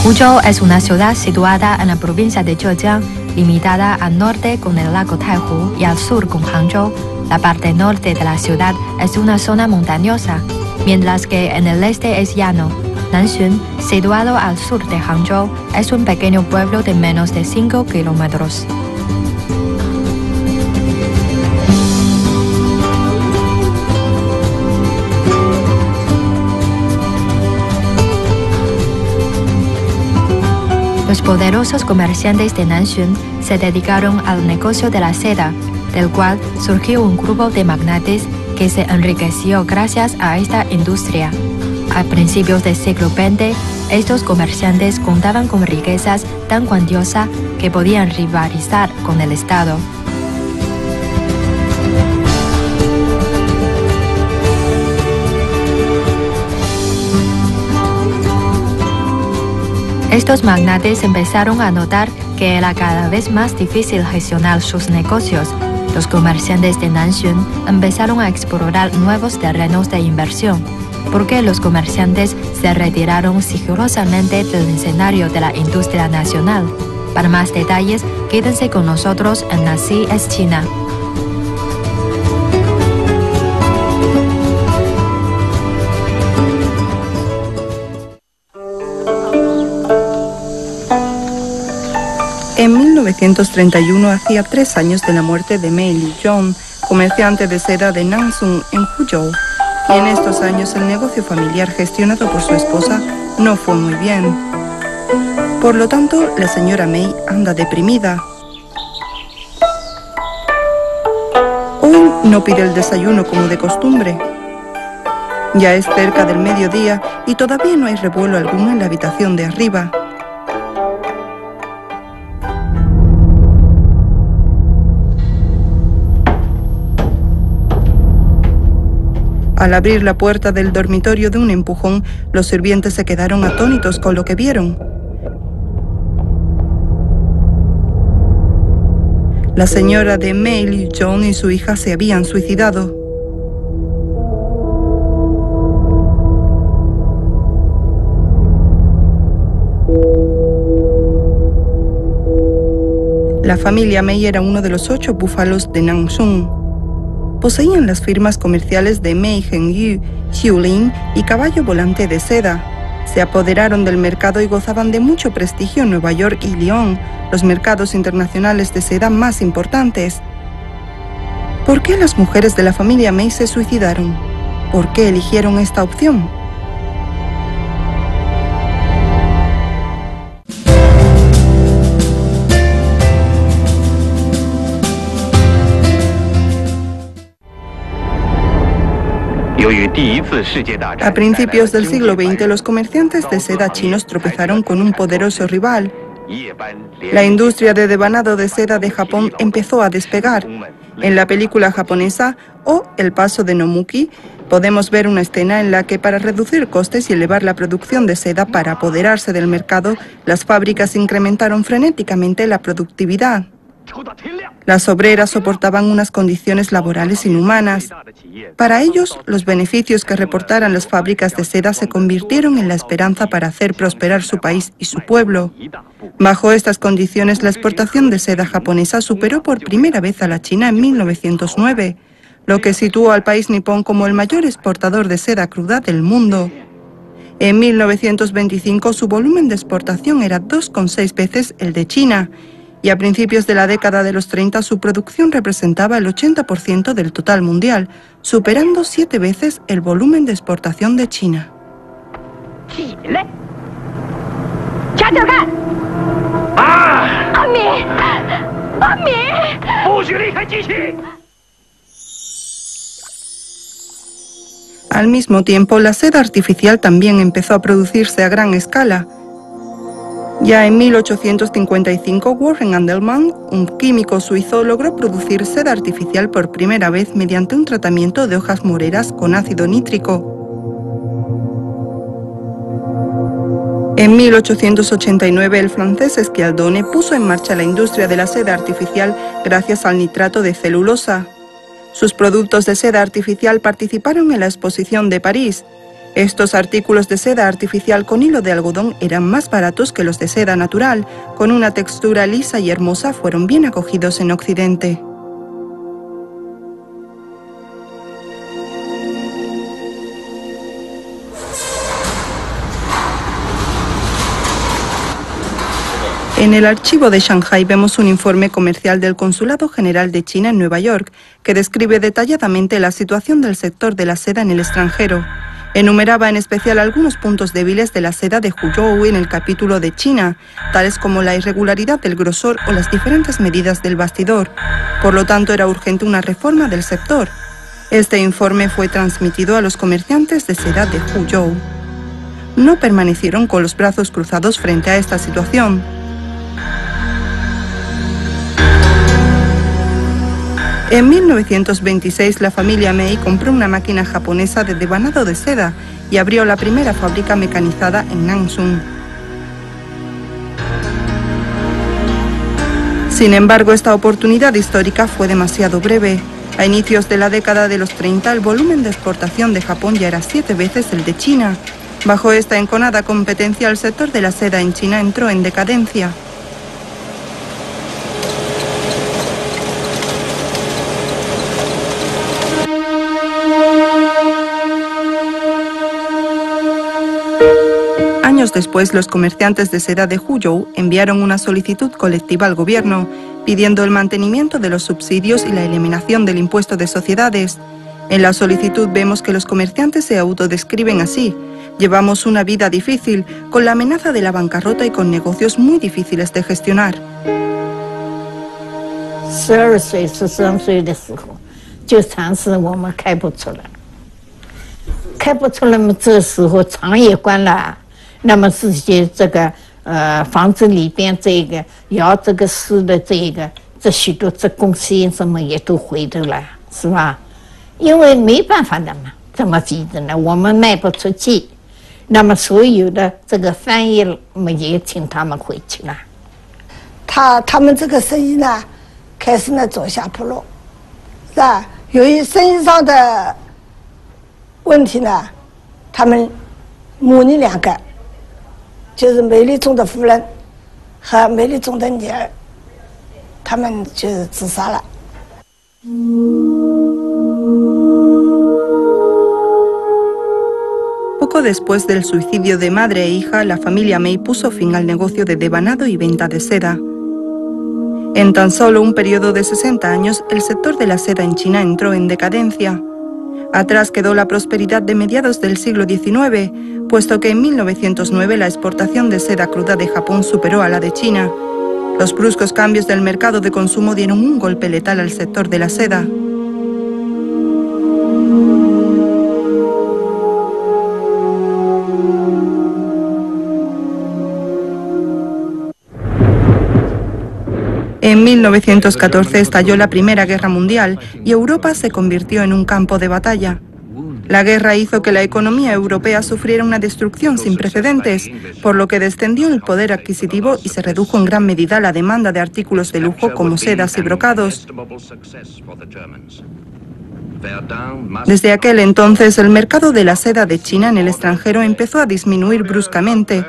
Fuzhou es una ciudad situada en la provincia de Zhejiang, limitada al norte con el lago Taihu y al sur con Hangzhou. La parte norte de la ciudad es una zona montañosa, mientras que en el este es llano. Nanxun, situado al sur de Hangzhou, es un pequeño pueblo de menos de 5 kilómetros. Los poderosos comerciantes de Nanxun se dedicaron al negocio de la seda, del cual surgió un grupo de magnates que se enriqueció gracias a esta industria. A principios del siglo XX, estos comerciantes contaban con riquezas tan cuantiosas que podían rivalizar con el Estado. Estos magnates empezaron a notar que era cada vez más difícil gestionar sus negocios. Los comerciantes de Nanxun empezaron a explorar nuevos terrenos de inversión, porque los comerciantes se retiraron sigilosamente del escenario de la industria nacional. Para más detalles, quédense con nosotros en Así es China. En 1931, hacía 3 años de la muerte de Mei Lizhong, comerciante de seda de Nanxun en Fuzhou. Y en estos años el negocio familiar gestionado por su esposa no fue muy bien. Por lo tanto, la señora Mei anda deprimida. Hoy no pide el desayuno como de costumbre. Ya es cerca del mediodía y todavía no hay revuelo alguno en la habitación de arriba. Al abrir la puerta del dormitorio de un empujón, los sirvientes se quedaron atónitos con lo que vieron. La señora de Mei Lizhong y su hija se habían suicidado. La familia Mei era uno de los 8 búfalos de Nanxun. Poseían las firmas comerciales de Mei Hengyu, Xiulin y Caballo Volante de Seda. Se apoderaron del mercado y gozaban de mucho prestigio en Nueva York y Lyon, los mercados internacionales de seda más importantes. ¿Por qué las mujeres de la familia Mei se suicidaron? ¿Por qué eligieron esta opción? A principios del siglo XX, los comerciantes de seda chinos tropezaron con un poderoso rival. La industria de devanado de seda de Japón empezó a despegar. En la película japonesa O El paso de Nomuki, podemos ver una escena en la que, para reducir costes y elevar la producción de seda para apoderarse del mercado, las fábricas incrementaron frenéticamente la productividad. Las obreras soportaban unas condiciones laborales inhumanas. Para ellos, los beneficios que reportaran las fábricas de seda se convirtieron en la esperanza para hacer prosperar su país y su pueblo. Bajo estas condiciones, la exportación de seda japonesa superó por primera vez a la China en 1909, lo que situó al país nipón como el mayor exportador de seda cruda del mundo. En 1925, su volumen de exportación era 2,6 veces el de China, y a principios de la década de los 30 su producción representaba el 80% del total mundial, superando 7 veces el volumen de exportación de China. Al mismo tiempo, la seda artificial también empezó a producirse a gran escala. Ya en 1855, Warren Andelman, un químico suizo, logró producir seda artificial por primera vez mediante un tratamiento de hojas moreras con ácido nítrico. En 1889, el francés Schialdone puso en marcha la industria de la seda artificial gracias al nitrato de celulosa. Sus productos de seda artificial participaron en la Exposición de París. Estos artículos de seda artificial con hilo de algodón eran más baratos que los de seda natural, con una textura lisa y hermosa, fueron bien acogidos en Occidente. En el archivo de Shanghái vemos un informe comercial del Consulado General de China en Nueva York, que describe detalladamente la situación del sector de la seda en el extranjero. Enumeraba en especial algunos puntos débiles de la seda de Huzhou en el capítulo de China, tales como la irregularidad del grosor o las diferentes medidas del bastidor. Por lo tanto, era urgente una reforma del sector. Este informe fue transmitido a los comerciantes de seda de Huzhou. No permanecieron con los brazos cruzados frente a esta situación. En 1926 la familia Mei compró una máquina japonesa de devanado de seda y abrió la primera fábrica mecanizada en Nanxun. Sin embargo, esta oportunidad histórica fue demasiado breve. A inicios de la década de los 30, el volumen de exportación de Japón ya era 7 veces el de China. Bajo esta enconada competencia, el sector de la seda en China entró en decadencia. Años después, los comerciantes de seda de Huzhou enviaron una solicitud colectiva al gobierno, pidiendo el mantenimiento de los subsidios y la eliminación del impuesto de sociedades. En la solicitud vemos que los comerciantes se autodescriben así: llevamos una vida difícil, con la amenaza de la bancarrota y con negocios muy difíciles de gestionar. 12岁、13岁的时候，就尝试我们开不出来，开不出来嘛，这时候厂也关了。 那么自己这个房子里边这个摇这个丝的这许多这公司什么也都回头了，是吧？因为没办法的嘛，怎么逼的呢？我们卖不出去，那么所有的这个翻译嘛也请他们回去了。他们这个生意呢，开始呢走下坡路，是吧？由于生意上的问题呢，他们母女2个。 就是梅利忠的夫人和梅利忠的女儿，他们就自杀了。Poco después del suicidio de madre e hija, la familia Mei puso fin al negocio de devanado y venta de seda. En tan solo un periodo de 60 años, el sector de la seda en China entró en decadencia. Atrás quedó la prosperidad de mediados del siglo XIX, puesto que en 1909 la exportación de seda cruda de Japón superó a la de China. Los bruscos cambios del mercado de consumo dieron un golpe letal al sector de la seda. En 1914 estalló la Primera Guerra Mundial y Europa se convirtió en un campo de batalla. La guerra hizo que la economía europea sufriera una destrucción sin precedentes, por lo que descendió el poder adquisitivo y se redujo en gran medida la demanda de artículos de lujo como sedas y brocados. Desde aquel entonces, el mercado de la seda de China en el extranjero empezó a disminuir bruscamente.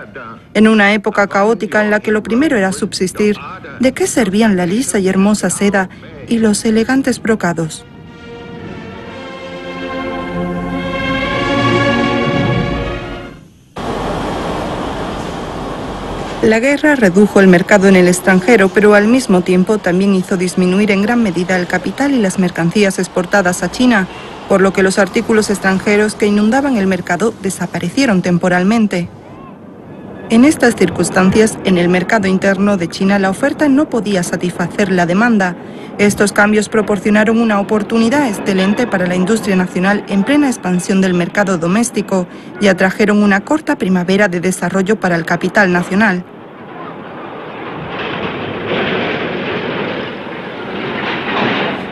En una época caótica en la que lo primero era subsistir, ¿de qué servían la lisa y hermosa seda y los elegantes brocados? La guerra redujo el mercado en el extranjero, pero al mismo tiempo también hizo disminuir en gran medida el capital y las mercancías exportadas a China, por lo que los artículos extranjeros que inundaban el mercado desaparecieron temporalmente. En estas circunstancias, en el mercado interno de China la oferta no podía satisfacer la demanda. Estos cambios proporcionaron una oportunidad excelente para la industria nacional en plena expansión del mercado doméstico y atrajeron una corta primavera de desarrollo para el capital nacional.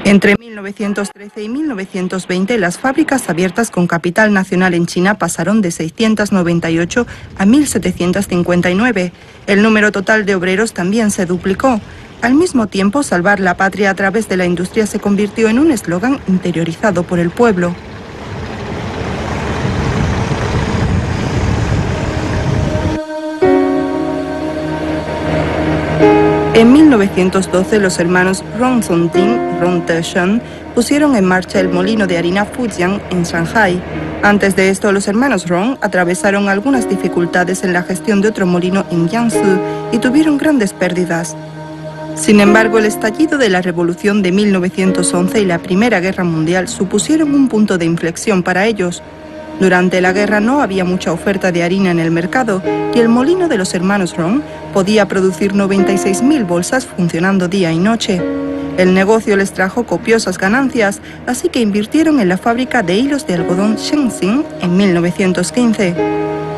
Entre 1913 y 1920, las fábricas abiertas con capital nacional en China pasaron de 698 a 1.759. El número total de obreros también se duplicó. Al mismo tiempo, salvar la patria a través de la industria se convirtió en un eslogan interiorizado por el pueblo. En 1912 los hermanos Rong Zongjing y Rong Desheng pusieron en marcha el molino de harina Fujian en Shanghai. Antes de esto, los hermanos Rong atravesaron algunas dificultades en la gestión de otro molino en Jiangsu y tuvieron grandes pérdidas. Sin embargo, el estallido de la Revolución de 1911 y la Primera Guerra Mundial supusieron un punto de inflexión para ellos. Durante la guerra no había mucha oferta de harina en el mercado y el molino de los hermanos Rong podía producir 96.000 bolsas funcionando día y noche. El negocio les trajo copiosas ganancias, así que invirtieron en la fábrica de hilos de algodón Shenzhen en 1915.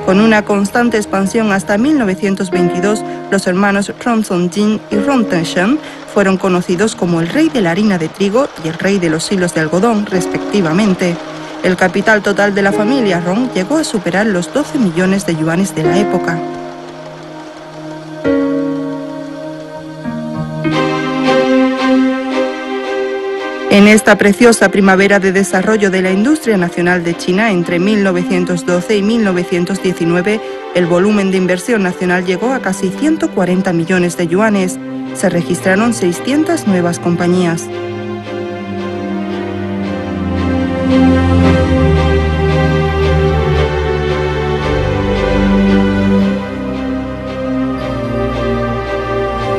Con una constante expansión hasta 1922, los hermanos Rong Zongjing y Rong Desheng fueron conocidos como el rey de la harina de trigo y el rey de los hilos de algodón, respectivamente. El capital total de la familia Rong llegó a superar los 12 millones de yuanes de la época. En esta preciosa primavera de desarrollo de la industria nacional de China entre 1912 y 1919, el volumen de inversión nacional llegó a casi 140 millones de yuanes. Se registraron 600 nuevas compañías.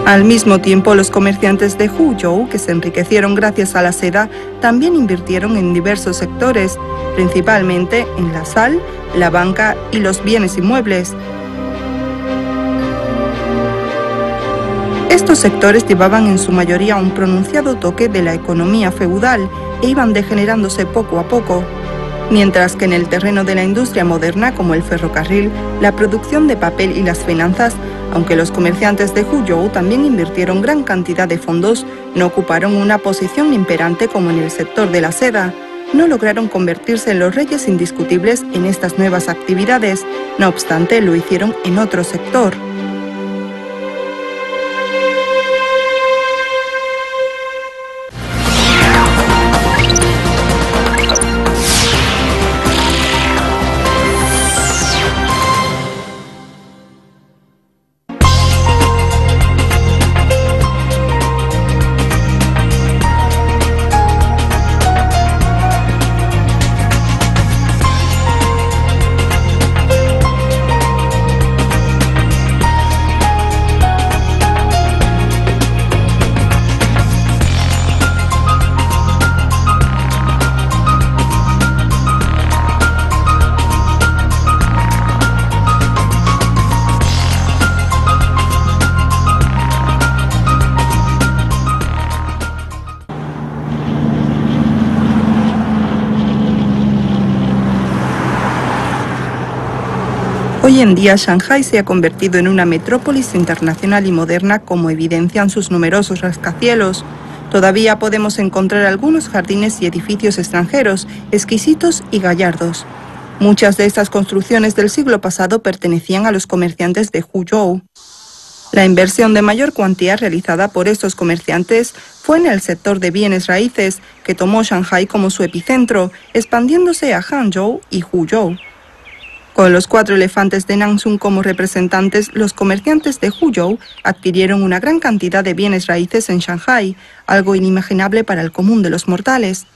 Al mismo tiempo, los comerciantes de Huzhou, que se enriquecieron gracias a la seda, también invirtieron en diversos sectores, principalmente en la sal, la banca y los bienes inmuebles. Estos sectores llevaban en su mayoría un pronunciado toque de la economía feudal e iban degenerándose poco a poco. Mientras que en el terreno de la industria moderna, como el ferrocarril, la producción de papel y las finanzas, aunque los comerciantes de Huzhou también invirtieron gran cantidad de fondos, no ocuparon una posición imperante como en el sector de la seda. No lograron convertirse en los reyes indiscutibles en estas nuevas actividades, no obstante lo hicieron en otro sector. Hoy en día, Shanghái se ha convertido en una metrópolis internacional y moderna, como evidencian sus numerosos rascacielos. Todavía podemos encontrar algunos jardines y edificios extranjeros, exquisitos y gallardos. Muchas de estas construcciones del siglo pasado pertenecían a los comerciantes de Huzhou. La inversión de mayor cuantía realizada por estos comerciantes fue en el sector de bienes raíces, que tomó Shanghái como su epicentro, expandiéndose a Hangzhou y Huzhou. Con los 4 elefantes de Nanxun como representantes, los comerciantes de Huzhou adquirieron una gran cantidad de bienes raíces en Shanghái, algo inimaginable para el común de los mortales.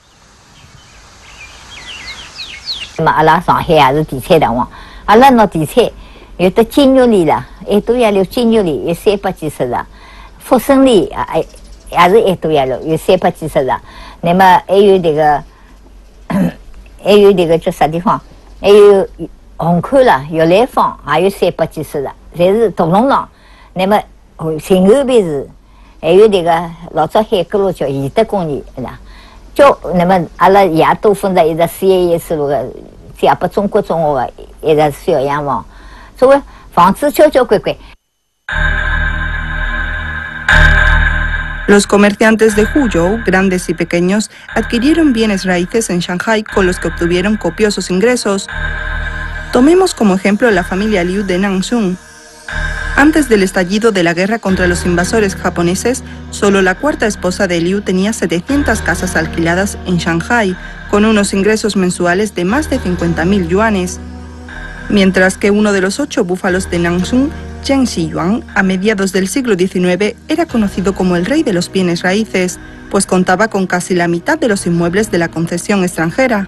Los comerciantes de Huzhou, grandes y pequeños, adquirieron bienes raíces en Shanghái con los que obtuvieron copiosos ingresos. Tomemos como ejemplo la familia Liu de Nanxun. Antes del estallido de la guerra contra los invasores japoneses, solo la 4ª esposa de Liu tenía 700 casas alquiladas en Shanghái, con unos ingresos mensuales de más de 50.000 yuanes. Mientras que uno de los 8 búfalos de Nanxun Zheng Xiyuan, a mediados del siglo XIX, era conocido como el rey de los bienes raíces, pues contaba con casi la mitad de los inmuebles de la concesión extranjera.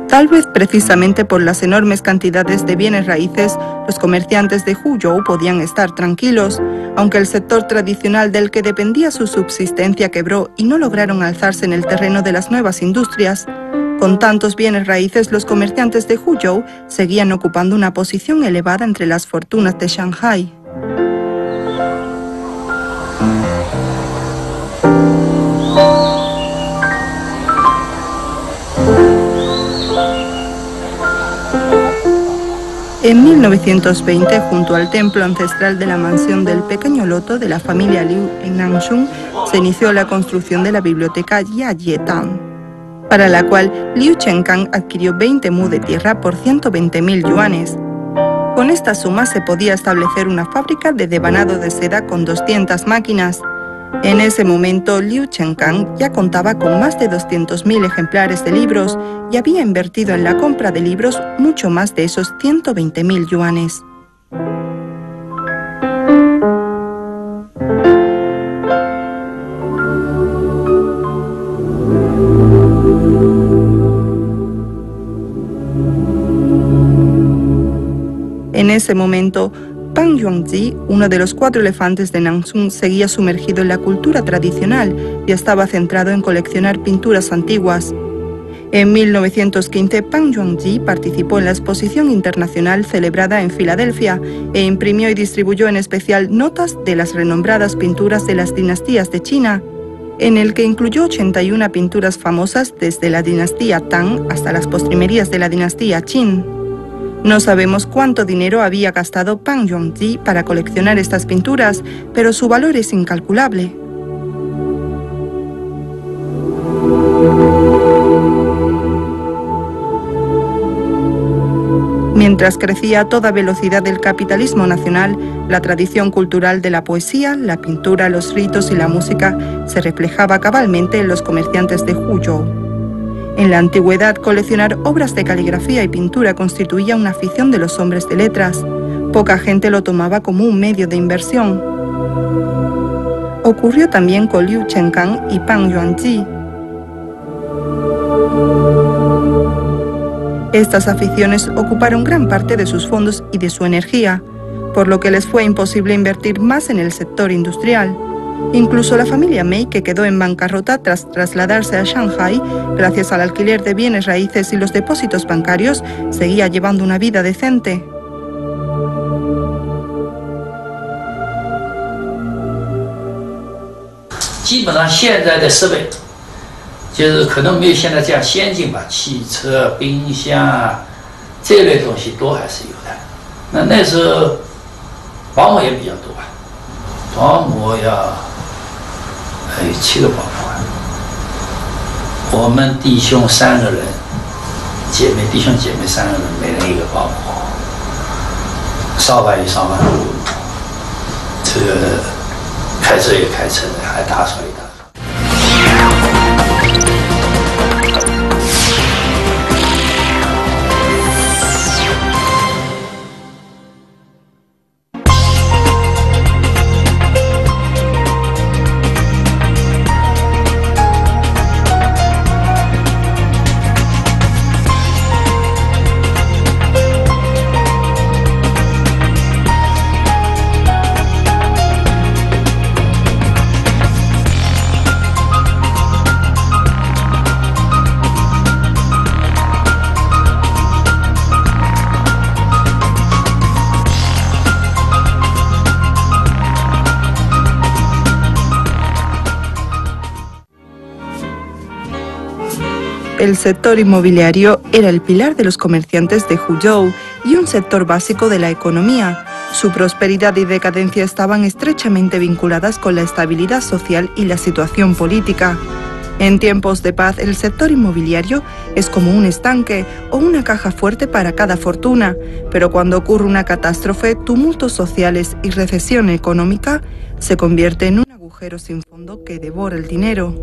Tal vez precisamente por las enormes cantidades de bienes raíces, los comerciantes de Huzhou podían estar tranquilos, aunque el sector tradicional del que dependía su subsistencia quebró y no lograron alzarse en el terreno de las nuevas industrias. Con tantos bienes raíces, los comerciantes de Huzhou seguían ocupando una posición elevada entre las fortunas de Shanghái. En 1920, junto al templo ancestral de la mansión del pequeño loto de la familia Liu en Nanshun, se inició la construcción de la biblioteca Yayetang, para la cual Liu Chengkang adquirió 20 mu de tierra por 120.000 yuanes. Con esta suma se podía establecer una fábrica de devanado de seda con 200 máquinas. En ese momento, Liu Chengkang ya contaba con más de 200.000 ejemplares de libros y había invertido en la compra de libros mucho más de esos 120.000 yuanes. En ese momento, Pan Yuanzi, uno de los 4 elefantes de Nanshun, seguía sumergido en la cultura tradicional y estaba centrado en coleccionar pinturas antiguas. En 1915, Pan Yuanzi participó en la exposición internacional celebrada en Filadelfia e imprimió y distribuyó en especial notas de las renombradas pinturas de las dinastías de China, en el que incluyó 81 pinturas famosas desde la dinastía Tang hasta las postrimerías de la dinastía Qin. No sabemos cuánto dinero había gastado Pan Yuanzi para coleccionar estas pinturas, pero su valor es incalculable. Mientras crecía a toda velocidad el capitalismo nacional, la tradición cultural de la poesía, la pintura, los ritos y la música se reflejaba cabalmente en los comerciantes de Huzhou. En la antigüedad, coleccionar obras de caligrafía y pintura constituía una afición de los hombres de letras. Poca gente lo tomaba como un medio de inversión. Ocurrió también con Liu Chengkang y Pan Yuanzi. Estas aficiones ocuparon gran parte de sus fondos y de su energía, por lo que les fue imposible invertir más en el sector industrial. Incluso la familia Mei, que quedó en bancarrota tras trasladarse a Shanghái, gracias al alquiler de bienes raíces y los depósitos bancarios, seguía llevando una vida decente.还有7个保姆啊，我们弟兄3个人，弟兄姐妹3个人，每人1个保姆，烧饭也烧饭，这个开车也开车的，还打扫也打扫。El sector inmobiliario era el pilar de los comerciantes de Huzhou y un sector básico de la economía. Su prosperidad y decadencia estaban estrechamente vinculadas con la estabilidad social y la situación política. En tiempos de paz, el sector inmobiliario es como un estanque o una caja fuerte para cada fortuna, pero cuando ocurre una catástrofe, tumultos sociales y recesión económica, se convierte en un agujero sin fondo que devora el dinero.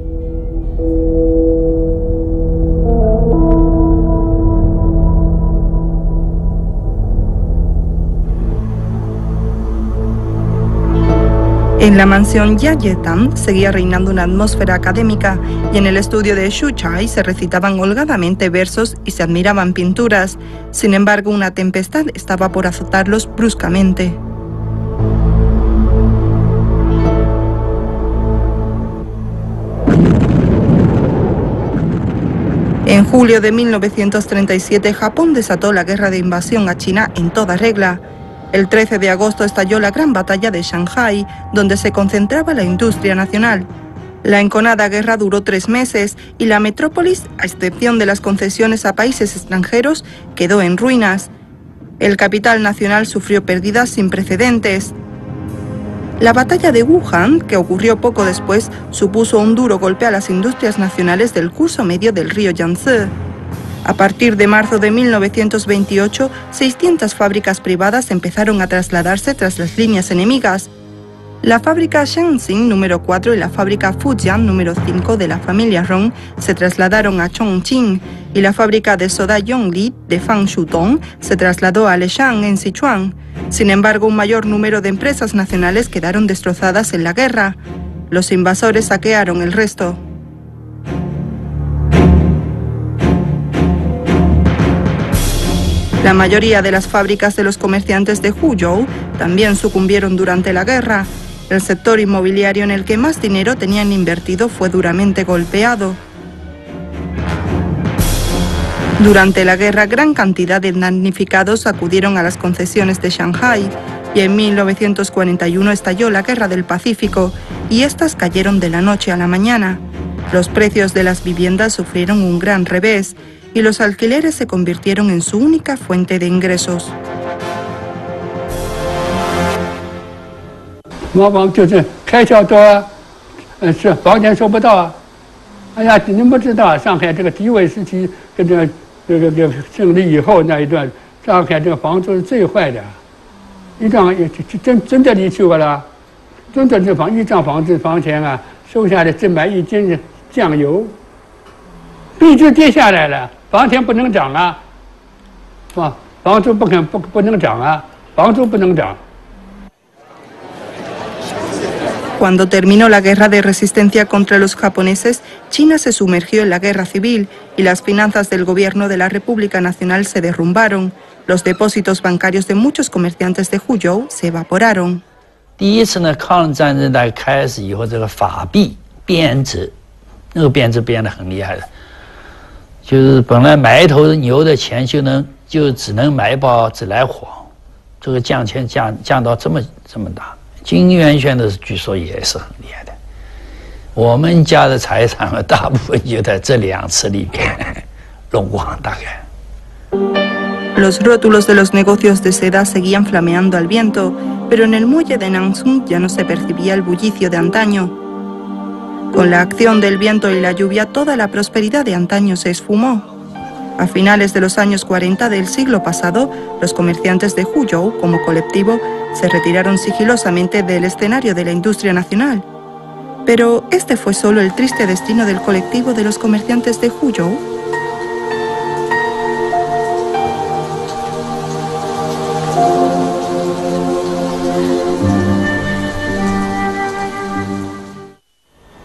En la mansión Yayetan seguía reinando una atmósfera académica y en el estudio de Shuchai se recitaban holgadamente versos y se admiraban pinturas. Sin embargo, una tempestad estaba por azotarlos bruscamente. En julio de 1937, Japón desató la guerra de invasión a China en toda regla. El 13 de agosto estalló la gran batalla de Shanghái, donde se concentraba la industria nacional. La enconada guerra duró 3 meses y la metrópolis, a excepción de las concesiones a países extranjeros, quedó en ruinas. El capital nacional sufrió pérdidas sin precedentes. La batalla de Wuhan, que ocurrió poco después, supuso un duro golpe a las industrias nacionales del curso medio del río Yangtze. A partir de marzo de 1928, 600 fábricas privadas empezaron a trasladarse tras las líneas enemigas. La fábrica Shenzhen número 4 y la fábrica Fujian número 5 de la familia Rong se trasladaron a Chongqing y la fábrica de soda Yongli de Fangshudong se trasladó a Leshan en Sichuan. Sin embargo, un mayor número de empresas nacionales quedaron destrozadas en la guerra. Los invasores saquearon el resto. La mayoría de las fábricas de los comerciantes de Huzhou también sucumbieron durante la guerra. El sector inmobiliario en el que más dinero tenían invertido fue duramente golpeado. Durante la guerra, gran cantidad de damnificados acudieron a las concesiones de Shanghái y en 1941 estalló la Guerra del Pacífico y estas cayeron de la noche a la mañana. Los precios de las viviendas sufrieron un gran revés y los alquileres se convirtieron en su única fuente de ingresos. 往往就是开销多啊，是房钱收不到啊。哎呀，您不知道上海这个敌伪时期跟这个胜利以后那一段，上海这个房租是最坏的，一张真的离去过了，真的这一张房钱啊，收下来只买1斤酱油，币值跌下来了。 房钱不能涨啊，是吧？房租不能涨啊，房租不能涨。 Cuando terminó la guerra de resistencia contra los japoneses, China se sumergió en la guerra civil y las finanzas del gobierno de la República Nacional se derrumbaron. Los depósitos bancarios de muchos comerciantes de Huzhou se evaporaron. 第一次呢，抗日战争大概开始以后，这个法币贬值，那个贬值贬得很厉害的。 就是本来买一头牛的钱就只能买一包自来火，这个降钱降到这么大。金元轩的据说也是很厉害的。我们家的财产大部分就在这2次里边弄光，大概。 Los rótulos de los negocios de seda seguían flameando al viento, pero en el muelle de Nansung ya no se percibía el bullicio de antaño. Con la acción del viento y la lluvia, toda la prosperidad de antaño se esfumó. A finales de los años 40 del siglo pasado, los comerciantes de Huzhou, como colectivo, se retiraron sigilosamente del escenario de la industria nacional. Pero este fue solo el triste destino del colectivo de los comerciantes de Huzhou.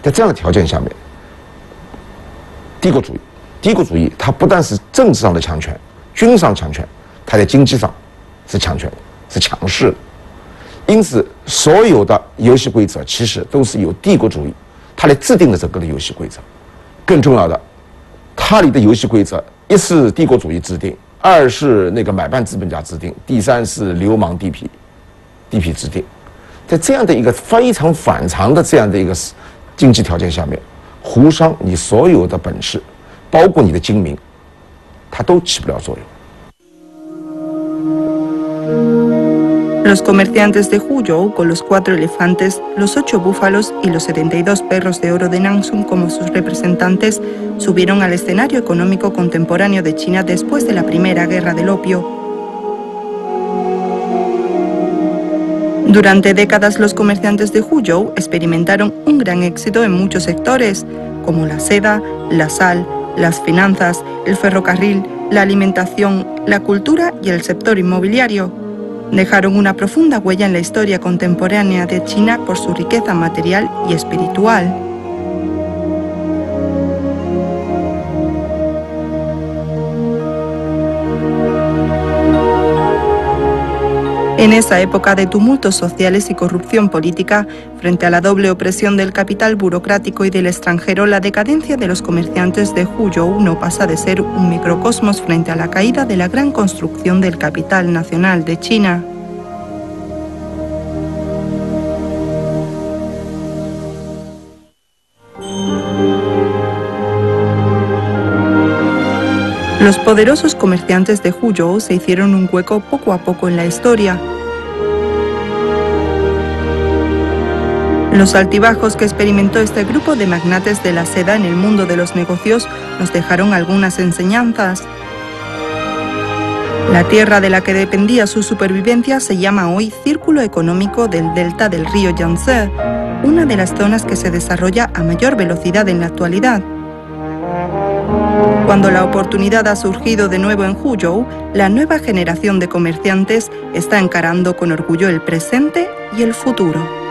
在这样的条件下面，帝国主义它不但是政治上的强权、军事上强权，它在经济上是强权，是强势的。因此，所有的游戏规则其实都是由帝国主义它来制定的整个的游戏规则。更重要的，它里的游戏规则，一是帝国主义制定，二是那个买办资本家制定，第三是流氓地痞制定。在这样的一个非常反常的这样的一个 经济条件下面，胡商你所有的本事，包括你的精明，它都起不了作用。Los comerciantes de Huzhou, con los 4 elefantes, los 8 búfalos y los 72 perros de oro de Nanxun como sus representantes, subieron al escenario económico contemporáneo de China después de la Primera Guerra del Opio. Durante décadas los comerciantes de Huzhou experimentaron un gran éxito en muchos sectores, como la seda, la sal, las finanzas, el ferrocarril, la alimentación, la cultura y el sector inmobiliario. Dejaron una profunda huella en la historia contemporánea de China por su riqueza material y espiritual. En esa época de tumultos sociales y corrupción política, frente a la doble opresión del capital burocrático y del extranjero, la decadencia de los comerciantes de Huzhou no pasa de ser un microcosmos frente a la caída de la gran construcción del capital nacional de China. Los poderosos comerciantes de Huzhou se hicieron un hueco poco a poco en la historia. Los altibajos que experimentó este grupo de magnates de la seda en el mundo de los negocios nos dejaron algunas enseñanzas. La tierra de la que dependía su supervivencia se llama hoy Círculo Económico del Delta del río Yangtze, una de las zonas que se desarrolla a mayor velocidad en la actualidad. Cuando la oportunidad ha surgido de nuevo en Huzhou, la nueva generación de comerciantes está encarando con orgullo el presente y el futuro.